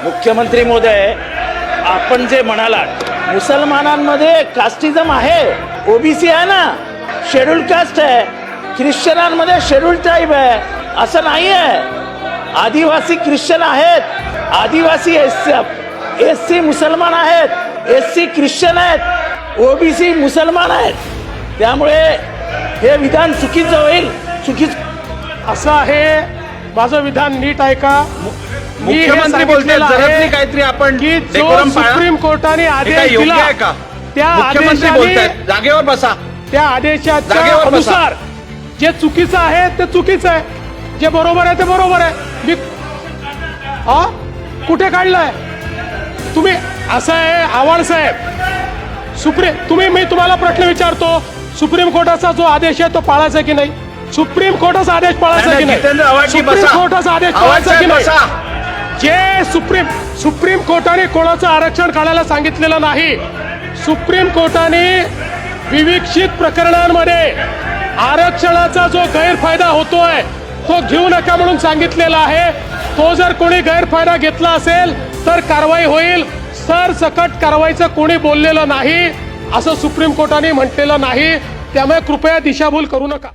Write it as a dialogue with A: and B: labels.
A: मुख्यमंत्री महोदय, आपण जे म्हणालात मुसलमानांमध्ये कास्टिझम आहे, ओबीसी आहे ना, शेड्यूल कास्ट आहे, ख्रिश्चनांमध्ये शेड्यूल ट्राईब आहे, असं नाही आहे. आदिवासी ख्रिश्चन आहेत, आदिवासी एससी मुसलमान आहेत, एससी ख्रिश्चन आहेत, ओबीसी मुसलमान आहेत. त्यामुळे हे विधान चुकीचं होईल. चुकीचं
B: असं आहे. माझं विधान नीट ऐका.
C: मुख्यमंत्री बोलतात जरा काहीतरी आपण
B: की जो
C: डेकोरम पाळा.
B: सुप्रीम कोर्टाने आदेश
C: योग्य
B: दिला
C: आहे का?
B: त्या
C: मुख्यमंत्री
B: आदेशाने
C: बोलतात जागेवर बसा.
B: त्या आदेशाच्या
C: जागेवर बसा.
B: अनुसार जे चुकीचं आहे ते चुकीचं आहे, जे बरोबर आहे ते बरोबर आहे. मी कुठे काढलंय तुम्ही? असं आहे आव्हाड साहेब, मी तुम्हाला प्रश्न विचारतो, सुप्रीम कोर्टाचा जो आदेश आहे तो पाळायचा की नाही? सुप्रीम कोर्टाचा आदेश पाळायचा की नाही? सुप्रीम कोर्टाचा आदेश पाळायचा की नाही? जे सुप्रीम कोर्टाने कोणाचं आरक्षण काढायला सांगितलेलं नाही. सुप्रीम कोर्टाने विविक्षित प्रकरणांमध्ये आरक्षणाचा जो गैरफायदा होतोय तो घेऊ नका म्हणून सांगितलेला आहे. तो जर कोणी गैरफायदा घेतला असेल तर कारवाई होईल. सरसकट कारवाईचं कोणी बोललेलं नाही असं सुप्रीम कोर्टाने म्हटलेलं नाही. त्यामुळे कृपया दिशाभूल करू नका.